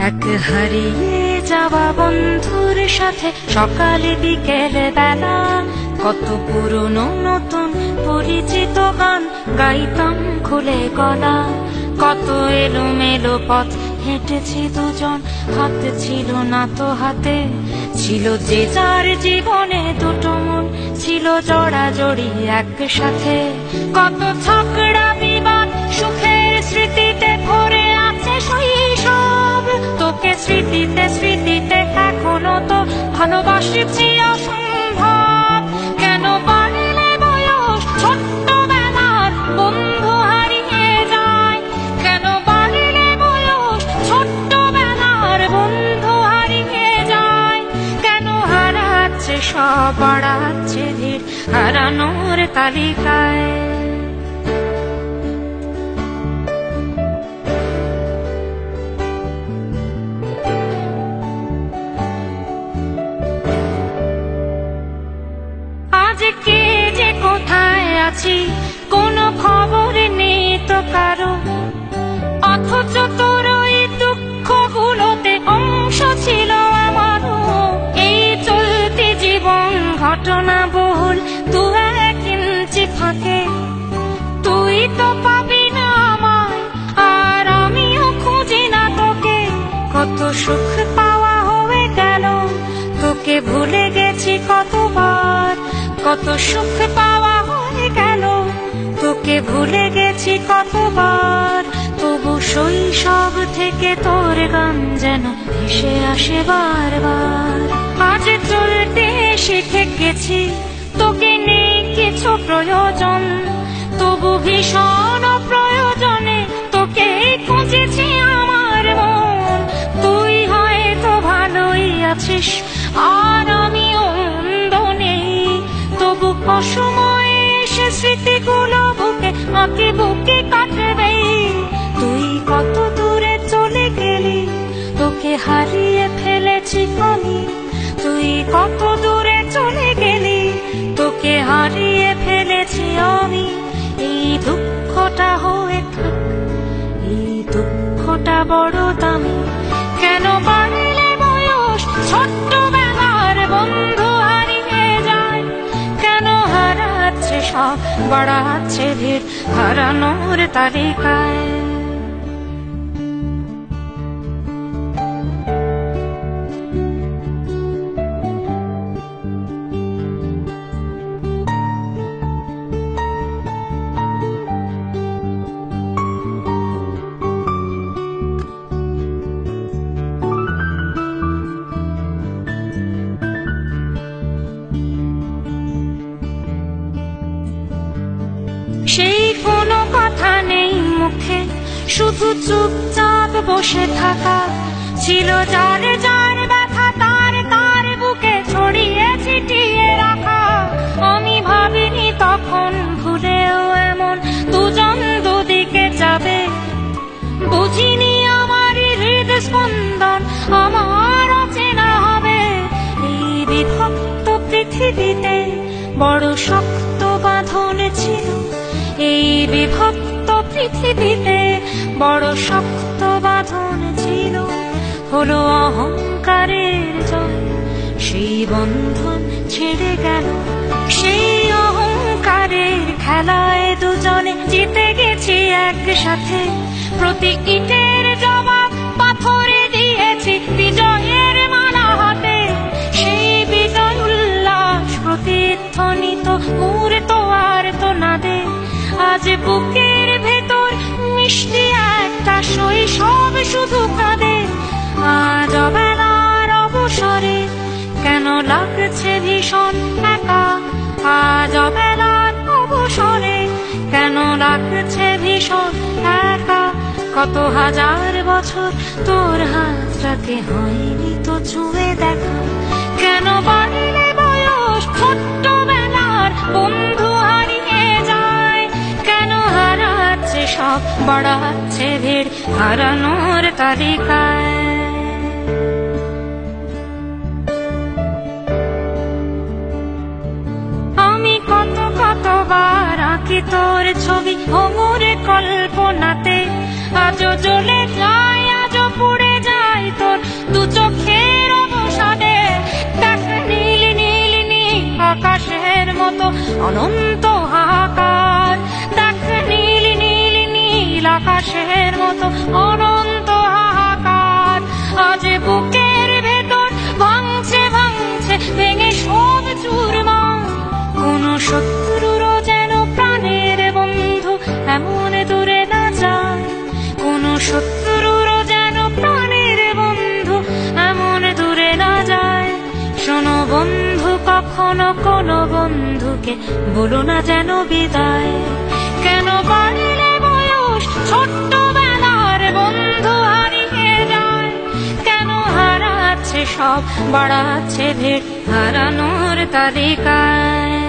এক হারিয়ে যাওয়া বন্ধুর সাথে সকালে বিকেলে বেলা কত পুরনো নতুন পরিচিত গান গাইতাম খুলে গলা। কত এলোমেলো পথ হেঁটেছি দুজন, হাত ছিল না তো হাতে। ছিল যে যার জীবনে দুটো মন, ছিল জড়াজড়ি একসাথে। কত ঝগড়া বিবাদ সুখের স্মৃতিতে ভরে আছে শৈশব। তোকে স্মৃতিতে স্মৃতিতে এখনো তো ভালোবাসছি অসম্ভব। কেন বাড়লে বয়স ছোট্টবেলার বন্ধু হারিয়ে যায়? কেন বাড়লে বয়স ছোট্টবেলার বন্ধু হারিয়ে যায়? কেন হারাচ্ছে সব, বাড়াচ্ছে ভিড় হারানোর তালিকায়? কে যে কোথায় আছি কোনো খবর নেই তো কারো, অথচ তোর ওই দুঃখগুলোতে অংশ ছিল আমারও। এই চলতি জীবন ঘটনা বহুল দু এক ইঞ্চি ফাঁকে। তুই তো পাবি না আমায় আর আমিও খুঁজি না তোকে। কত সুখ পাওয়া হয়ে গেল, তোকে ভুলে গেছি কতবার। কত সুখ পাওয়া হয়ে গেল, তোকে ভুলে গেছি কতবার। তবু শৈশব থেকে তোর গান যেন ভেসে আসে বারবার। আজ চলতে শিখে গেছি, তোকে নেই কিছু প্রয়োজন। তবু ভীষণ প্রয়োজনে তোকে খুঁজেছি আমার মন। তুই হয়তো ভালোই আছিস আর আমিও মন্দ নেই। তবু অসময়ে এসে স্মৃতিগুলো বুকে আঁকে বুকে কাটবে। তুই কত দূরে চলে গেলি, তোকে হারিয়ে ফেলেছি আমি। তুই কত দূরে চলে গেলি, তোকে হারিয়ে ফেলেছি আমি। এই দুঃখটা হয়ে থাক, এই দুঃখটা বড় দামি। কেন বাড়লে বয়স ছোট্টবেলার বন্ধু হারিয়ে যায়? কেন হারাচ্ছে সব, বাড়াচ্ছে ভিড় হারানোর তালিকায়? সেই কোনো কথা নেই মুখে, শুধু চুপচাপ বসে থাকা। ছিল যার যার ব্যথা তার তার বুকে ছড়িয়ে ছিটিয়ে রাখা। আমি ভাবিনি তখন ভুলেও এমন দুজন দুদিকে যাবে। বুঝিনি আমার হৃদ স্পন্দন আমার অচেনা হবে। এই বিভক্ত পৃথিবীতে বড় শক্ত বাঁধন ছিল। এই বিভক্ত পৃথিবীতে বড় শক্ত বাঁধন ছিল। হলো অহংকারের জয়, সেই বন্ধন ছেড়ে গেল। সেই অহংকারের খেলায় দুজনে জিতে গেছি একসাথে। প্রতি ইটের জবাব পাথরে দিয়েছি বিজয়ের মালা হাতে। সেই বিজয় উল্লাস প্রতিধ্বনিত মুহূর্ত আর তো না দে। আজ বুকের ভেতর মিষ্টি একটা শৈশব শুধু কাঁদে। আজ অবেলার অবসরে কেন লাগছে ভীষণ একা? আজ অবেলার অবসরে কেন লাগছে ভীষণ একা? কত হাজার বছর তোর হাতটাকে হয়নি তো ছুঁয়ে দেখা। কেন বাড়লে বয়স ছোট্টবেলার বন্ধু হারিয়ে যায়? কেন হারাচ্ছে সব, বাড়াচ্ছে ভিড় হারানোর তালিকায়? আমি কতবার আঁকি তোর ছবি ভোরের কল্পনাতে। আজও জ্বলে যায়, আজও পুড়ে যায় কত অনন্ত হাহাকার। দেখ নীল নীল নীল আকাশের মতো অনন্ত হাহাকার। আজ বুকের ভেতর ভাঙছে ভাঙছে ভেঙে সব চুরমার। কোন শত্রুরও যেন প্রাণের বন্ধু এমন দূরে না যায়। কোন শত্রুরও যেন প্রাণের বন্ধু এমন দূরে না যায়। শোনো বন্ধু, কখনো কোনো বন্ধুকে বলো না যেন বিদায়। কেন বাড়লে বয়স ছোট্টবেলার বন্ধু হারিয়ে যায়। কেন হারাচ্ছে সব, বাড়াচ্ছে ভিড় হারানোর তালিকায়।